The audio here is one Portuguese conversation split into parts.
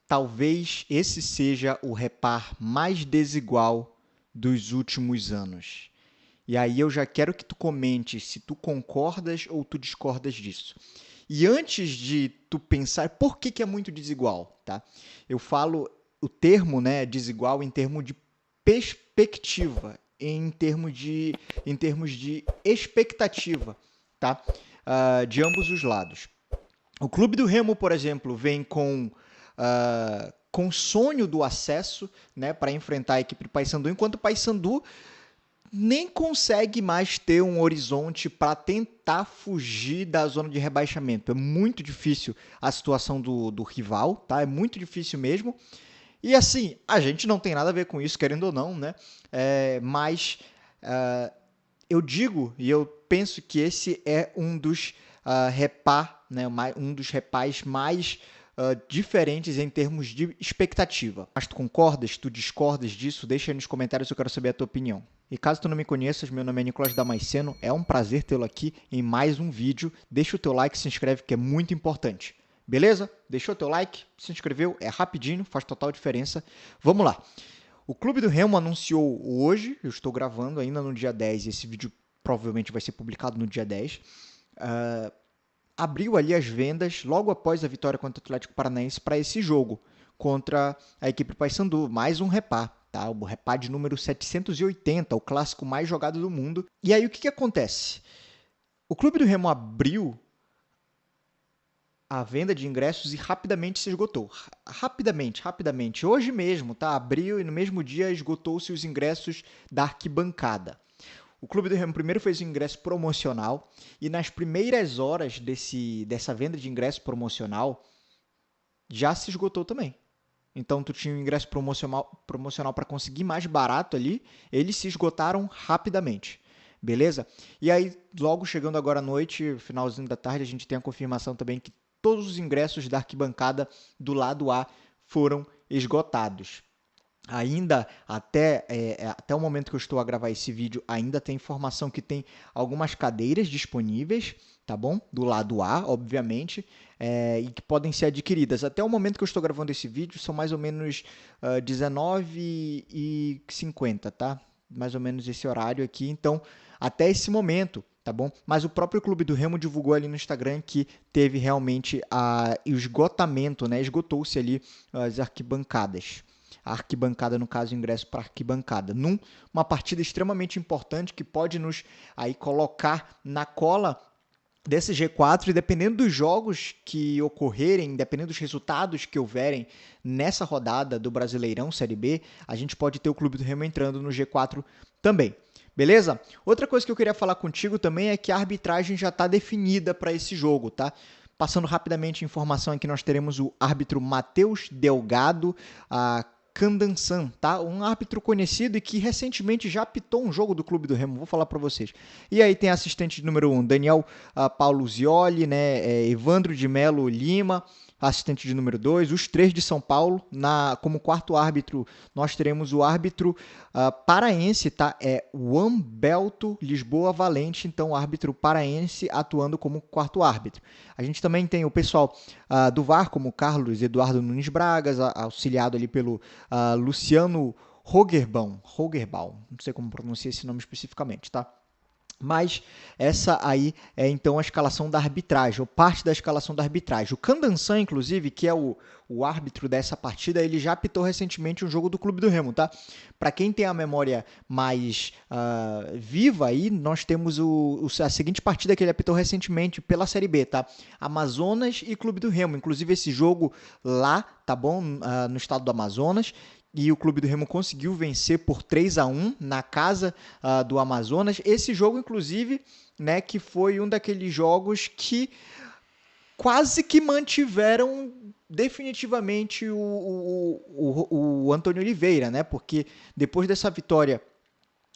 talvez esse seja o repar mais desigual dos últimos anos. E aí eu já quero que tu comente se tu concordas ou tu discordas disso. E antes de tu pensar por que é muito desigual, tá? Eu falo o termo, né, desigual em termos de perspectiva, em termos de expectativa, tá? De ambos os lados. O Clube do Remo, por exemplo, vem com sonho do acesso, né, para enfrentar a equipe do Paysandu, enquanto o Paysandu nem consegue mais ter um horizonte para tentar fugir da zona de rebaixamento. É muito difícil a situação do rival, tá? É muito difícil mesmo. E assim, a gente não tem nada a ver com isso, querendo ou não, né? Mas eu digo e eu penso que esse é um dos né, um dos repais mais diferentes em termos de expectativa. Mas tu concordas, tu discordas disso? Deixa aí nos comentários, eu quero saber a tua opinião. E caso tu não me conheças, meu nome é Nicolas Damasceno, é um prazer tê-lo aqui em mais um vídeo. Deixa o teu like, se inscreve que é muito importante. Beleza? Deixou teu like, se inscreveu, é rapidinho, faz total diferença. Vamos lá. O Clube do Remo anunciou hoje, eu estou gravando ainda no dia 10, esse vídeo provavelmente vai ser publicado no dia 10, abriu ali as vendas logo após a vitória contra o Atlético Paranaense para esse jogo, contra a equipe Paysandu, mais um repá, tá? O repá de número 780, o clássico mais jogado do mundo. E aí o que acontece? O Clube do Remo abriu a venda de ingressos e rapidamente se esgotou. Rapidamente. Hoje mesmo, tá? Abriu e no mesmo dia esgotou-se os ingressos da arquibancada. O Clube do Remo primeiro fez o ingresso promocional e nas primeiras horas dessa venda de ingresso promocional já se esgotou também. Então, tu tinha um ingresso promocional para conseguir mais barato ali, eles se esgotaram rapidamente. Beleza? E aí, logo chegando agora à noite, finalzinho da tarde, a gente tem a confirmação também que todos os ingressos da arquibancada do lado A foram esgotados. Ainda até o momento que eu estou a gravar esse vídeo, ainda tem informação que tem algumas cadeiras disponíveis, tá bom? Do lado A, obviamente, e que podem ser adquiridas. Até o momento que eu estou gravando esse vídeo, são mais ou menos 19h50, tá? Mais ou menos esse horário aqui. Então, até esse momento, tá bom? Mas o próprio Clube do Remo divulgou ali no Instagram que teve realmente o esgotamento, né? Esgotou-se ali as arquibancadas. A arquibancada, no caso, o ingresso para a arquibancada. Numa partida extremamente importante que pode nos aí colocar na cola desse G4 e dependendo dos jogos que ocorrerem, dependendo dos resultados que houverem nessa rodada do Brasileirão Série B, a gente pode ter o Clube do Remo entrando no G4 também. Beleza? Outra coisa que eu queria falar contigo também é que a arbitragem já está definida para esse jogo, tá? Passando rapidamente a informação aqui, nós teremos o árbitro Matheus Delgado, a Candansan, tá? Um árbitro conhecido e que recentemente já apitou um jogo do Clube do Remo, vou falar para vocês. E aí tem assistente número 1, Daniel Paulo Zioli, né? Evandro de Melo Lima, assistente de número 2, os três de São Paulo. Como quarto árbitro, nós teremos o árbitro paraense, tá? É o Ambelto Lisboa Valente, então árbitro paraense atuando como quarto árbitro. A gente também tem o pessoal do VAR, como Carlos Eduardo Nunes Bragas, auxiliado ali pelo Luciano Rogerbaum, não sei como pronunciar esse nome especificamente, tá? Mas essa aí é então a escalação da arbitragem, ou parte da escalação da arbitragem. O Candansan, inclusive, que é o árbitro dessa partida, ele já apitou recentemente um jogo do Clube do Remo, tá? Para quem tem a memória mais viva aí, nós temos a seguinte partida que ele apitou recentemente pela Série B, tá? Amazonas e Clube do Remo. Inclusive esse jogo lá, tá bom? No estado do Amazonas. E o Clube do Remo conseguiu vencer por 3-1 na casa do Amazonas. Esse jogo, inclusive, né, que foi um daqueles jogos que quase que mantiveram definitivamente o Antônio Oliveira, né? Porque depois dessa vitória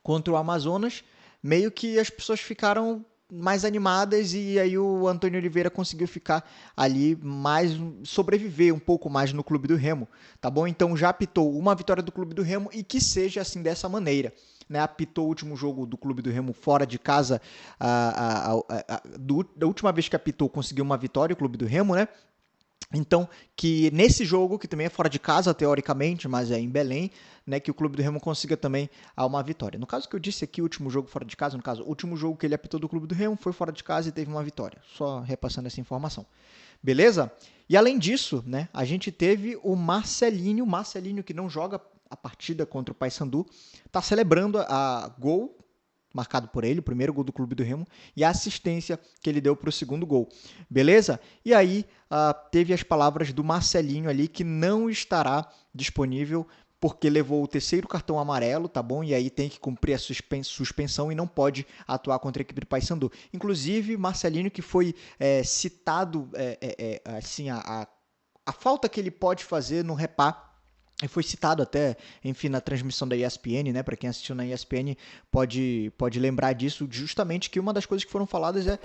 contra o Amazonas, meio que as pessoas ficaram mais animadas e aí o Antônio Oliveira conseguiu ficar ali sobreviver um pouco mais no Clube do Remo, tá bom? Então já apitou uma vitória do Clube do Remo e que seja assim dessa maneira, né? Apitou o último jogo do Clube do Remo fora de casa, da última vez que apitou conseguiu uma vitória o Clube do Remo, né? Então, que nesse jogo, que também é fora de casa, teoricamente, mas é em Belém, né, que o Clube do Remo consiga também uma vitória. No caso que eu disse aqui, o último jogo fora de casa, no caso, o último jogo que ele apitou do Clube do Remo foi fora de casa e teve uma vitória. Só repassando essa informação. Beleza? E além disso, né, a gente teve o Marcelinho que não joga a partida contra o Paysandu, está celebrando a gol marcado por ele, o primeiro gol do Clube do Remo, e a assistência que ele deu para o segundo gol. Beleza? E aí teve as palavras do Marcelinho ali, que não estará disponível porque levou o terceiro cartão amarelo, tá bom? E aí tem que cumprir a suspensão e não pode atuar contra a equipe do Paysandu. Inclusive, Marcelinho, que foi citado, assim, a falta que ele pode fazer no repá, e foi citado até, enfim, na transmissão da ESPN, né? Para quem assistiu na ESPN pode lembrar disso, justamente que uma das coisas que foram faladas é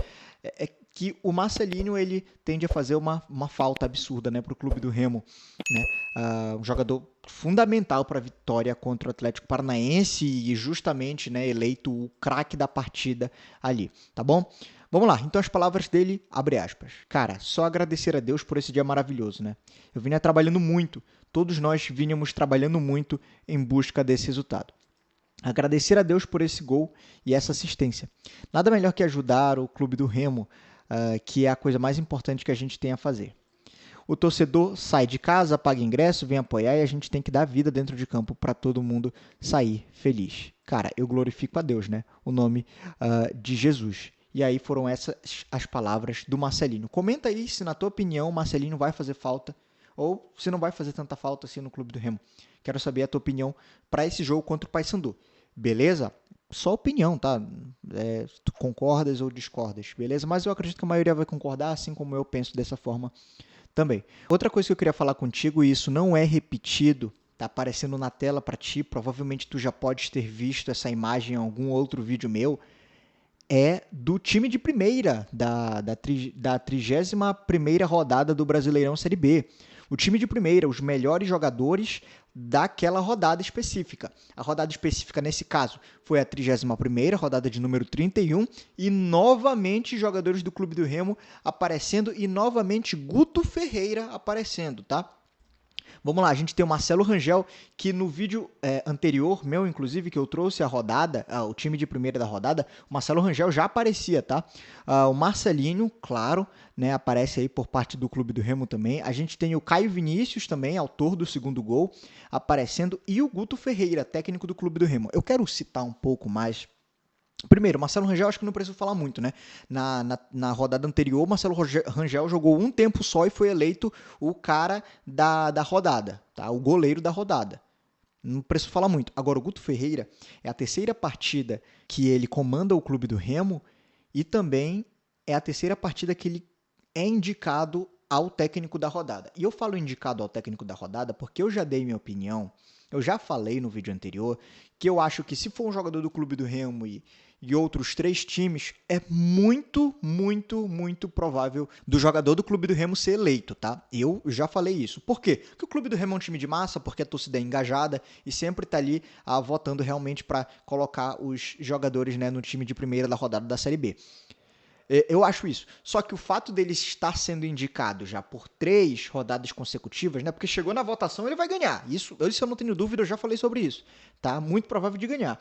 que o Marcelinho ele tende a fazer uma falta absurda, né, para o clube do Remo, né? Um jogador fundamental para a vitória contra o Atlético Paranaense e justamente, né, eleito o craque da partida ali, tá bom? Vamos lá, então as palavras dele, abre aspas. Cara, só agradecer a Deus por esse dia maravilhoso, né? Eu vinha trabalhando muito, todos nós vínhamos trabalhando muito em busca desse resultado. Agradecer a Deus por esse gol e essa assistência. Nada melhor que ajudar o clube do Remo, que é a coisa mais importante que a gente tem a fazer. O torcedor sai de casa, paga ingresso, vem apoiar e a gente tem que dar vida dentro de campo para todo mundo sair feliz. Cara, eu glorifico a Deus, né? O nome de Jesus. E aí foram essas as palavras do Marcelinho. Comenta aí se, na tua opinião, o Marcelinho vai fazer falta ou se não vai fazer tanta falta assim no Clube do Remo. Quero saber a tua opinião para esse jogo contra o Paysandu. Beleza? Só opinião, tá? Tu concordas ou discordas, beleza? Mas eu acredito que a maioria vai concordar, assim como eu penso dessa forma também. Outra coisa que eu queria falar contigo, e isso não é repetido, tá aparecendo na tela para ti, provavelmente tu já podes ter visto essa imagem em algum outro vídeo meu, é do time de primeira, da 31ª rodada do Brasileirão Série B. O time de primeira, os melhores jogadores daquela rodada específica. A rodada específica, nesse caso, foi a 31ª, rodada de número 31, e novamente jogadores do Clube do Remo aparecendo e novamente Guto Ferreira aparecendo, tá? Vamos lá, a gente tem o Marcelo Rangel, que no vídeo anterior, meu inclusive, que eu trouxe a rodada, o time de primeira da rodada, o Marcelo Rangel já aparecia, tá? O Marcelinho, claro, né, aparece aí por parte do Clube do Remo também. A gente tem o Caio Vinícius também, autor do segundo gol, aparecendo, e o Guto Ferreira, técnico do Clube do Remo. Eu quero citar um pouco mais. Primeiro, Marcelo Rangel, acho que não preciso falar muito, né? Na rodada anterior, o Marcelo Rangel jogou um tempo só e foi eleito o cara da rodada, tá? O goleiro da rodada. Não preciso falar muito. Agora, o Guto Ferreira é a terceira partida que ele comanda o Clube do Remo e também é a terceira partida que ele é indicado ao técnico da rodada. E eu falo indicado ao técnico da rodada porque eu já dei minha opinião, eu já falei no vídeo anterior que eu acho que se for um jogador do Clube do Remo e outros 3 times, é muito, muito, muito provável do jogador do Clube do Remo ser eleito, tá? Eu já falei isso. Por quê? Porque o Clube do Remo é um time de massa, porque a torcida é engajada e sempre tá ali votando realmente para colocar os jogadores, né, no time de primeira da rodada da Série B. Eu acho isso. Só que o fato dele estar sendo indicado já por 3 rodadas consecutivas, né? Porque chegou na votação, ele vai ganhar. Isso eu não tenho dúvida, eu já falei sobre isso. Tá? Muito provável de ganhar.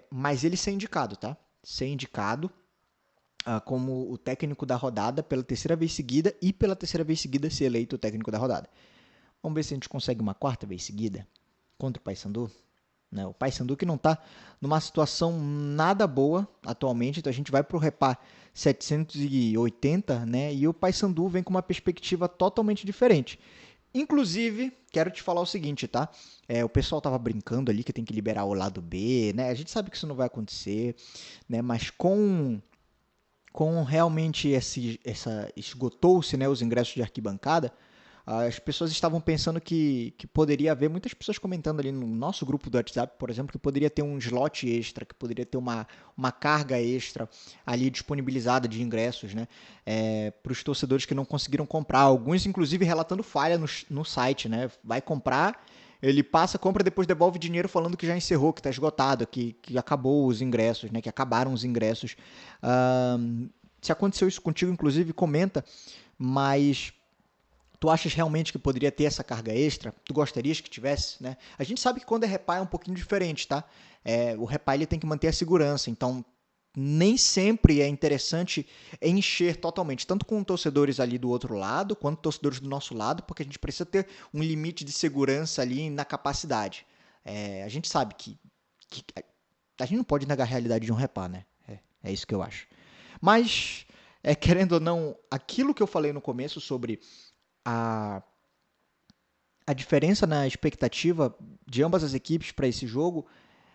Mas ele ser indicado, tá? Ser indicado como o técnico da rodada pela terceira vez seguida e pela terceira vez seguida ser eleito o técnico da rodada. Vamos ver se a gente consegue uma 4ª vez seguida contra o Paysandu. Né? O Paysandu que não está numa situação nada boa atualmente, então a gente vai para o repá 780, né? E o Paysandu vem com uma perspectiva totalmente diferente. Inclusive, quero te falar o seguinte, tá? O pessoal tava brincando ali que tem que liberar o lado B, né? A gente sabe que isso não vai acontecer, né? Mas com realmente esgotou-se, né, os ingressos de arquibancada, as pessoas estavam pensando que poderia haver, muitas pessoas comentando ali no nosso grupo do WhatsApp, por exemplo, que poderia ter um slot extra, que poderia ter uma carga extra ali disponibilizada de ingressos, né, para os torcedores que não conseguiram comprar. Alguns, inclusive, relatando falha no site, né, vai comprar, ele passa, compra, depois devolve dinheiro falando que já encerrou, que está esgotado, que acabou os ingressos, né, que acabaram os ingressos. Se aconteceu isso contigo, inclusive, comenta, mas Tu achas realmente que poderia ter essa carga extra? Tu gostarias que tivesse, né? A gente sabe que quando é repai é um pouquinho diferente, tá? O repai ele tem que manter a segurança, então nem sempre é interessante encher totalmente, tanto com torcedores ali do outro lado, quanto torcedores do nosso lado, porque a gente precisa ter um limite de segurança ali na capacidade. A gente sabe que a gente não pode negar a realidade de um repai, né? É isso que eu acho. Mas, querendo ou não, aquilo que eu falei no começo sobre a, a diferença na expectativa de ambas as equipes para esse jogo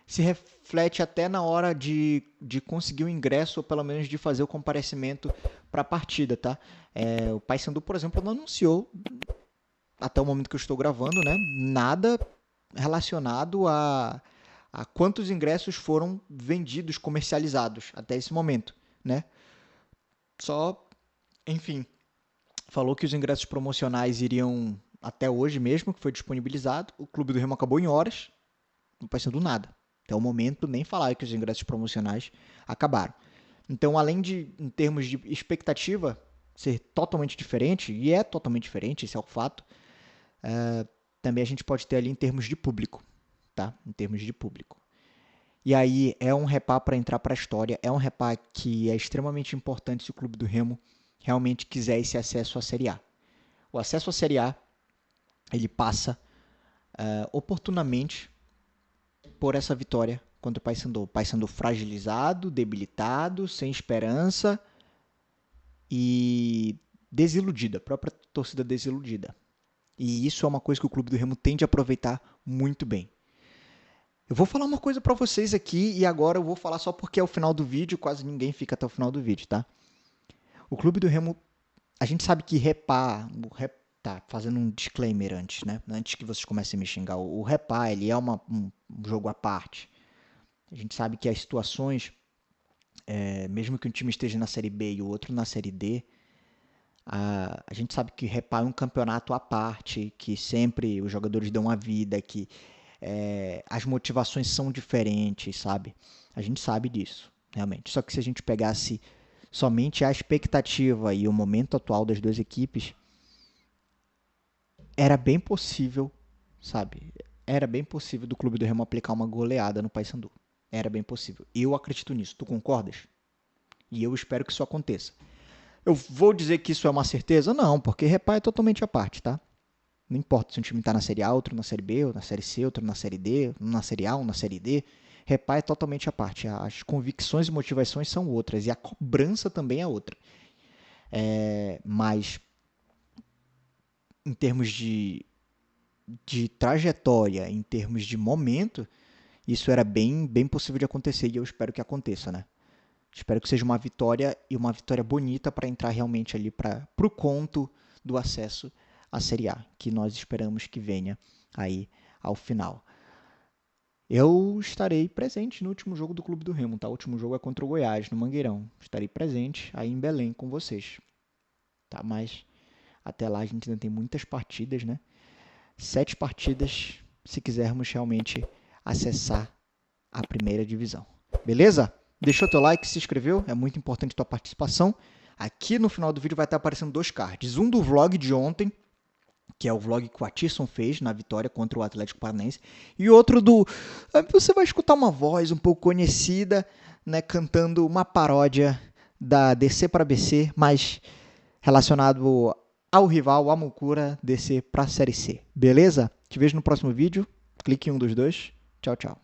se reflete até na hora de conseguir o ingresso, ou pelo menos de fazer o comparecimento para a partida, tá? O Paysandu, por exemplo, não anunciou, até o momento que eu estou gravando, né, nada relacionado a quantos ingressos foram vendidos, comercializados até esse momento, né? Só, enfim, falou que os ingressos promocionais iriam até hoje mesmo, que foi disponibilizado. O Clube do Remo acabou em horas, não passando nada. Até o momento, nem falar que os ingressos promocionais acabaram. Então, além de, em termos de expectativa, ser totalmente diferente, e é totalmente diferente, esse é o fato, também a gente pode ter ali em termos de público, tá? Em termos de público. E aí é um repá para entrar para a história, é um repá que é extremamente importante se o Clube do Remo realmente quiser esse acesso à Série A. O acesso à Série A, ele passa oportunamente por essa vitória contra o Paysandu. O Paysandu fragilizado, debilitado, sem esperança e desiludida, a própria torcida desiludida. E isso é uma coisa que o Clube do Remo tem de aproveitar muito bem. Eu vou falar uma coisa para vocês aqui e agora eu vou falar só porque é o final do vídeo, quase ninguém fica até o final do vídeo, tá? O Clube do Remo, a gente sabe que tá, fazendo um disclaimer antes, né? Antes que vocês comecem a me xingar. O repá, ele é um jogo à parte. A gente sabe que as situações, mesmo que um time esteja na Série B e o outro na Série D, a gente sabe que o repá é um campeonato à parte, que sempre os jogadores dão a vida, que as motivações são diferentes, sabe? A gente sabe disso, realmente. Só que se a gente pegasse somente a expectativa e o momento atual das duas equipes, era bem possível, sabe? Era bem possível do Clube do Remo aplicar uma goleada no Paysandu. Era bem possível. Eu acredito nisso. Tu concordas? E eu espero que isso aconteça. Eu vou dizer que isso é uma certeza? Não, porque repá é totalmente à parte, tá? Não importa se um time está na Série A, outro na Série B, ou na Série C, outro na Série D, um na Série A, um na Série D. Repá é totalmente à parte. As convicções e motivações são outras. E a cobrança também é outra. Mas, em termos de trajetória, em termos de momento, isso era bem possível de acontecer e eu espero que aconteça, né? Espero que seja uma vitória e uma vitória bonita para entrar realmente ali para o conto do acesso à Série A, que nós esperamos que venha aí ao final. Eu estarei presente no último jogo do Clube do Remo, tá? O último jogo é contra o Goiás, no Mangueirão. Estarei presente aí em Belém com vocês, tá? Mas até lá a gente ainda tem muitas partidas, né? 7 partidas, se quisermos realmente acessar a primeira divisão. Beleza? Deixou teu like, se inscreveu, é muito importante a tua participação. Aqui no final do vídeo vai estar aparecendo 2 cards. Um do vlog de ontem, que é o vlog que o Atisson fez na vitória contra o Atlético Paranaense. E outro do... Você vai escutar uma voz um pouco conhecida, né, cantando uma paródia da DC para BC, mas relacionado ao rival, a Mucura, DC para a Série C. Beleza? Te vejo no próximo vídeo. Clique em um dos dois. Tchau, tchau.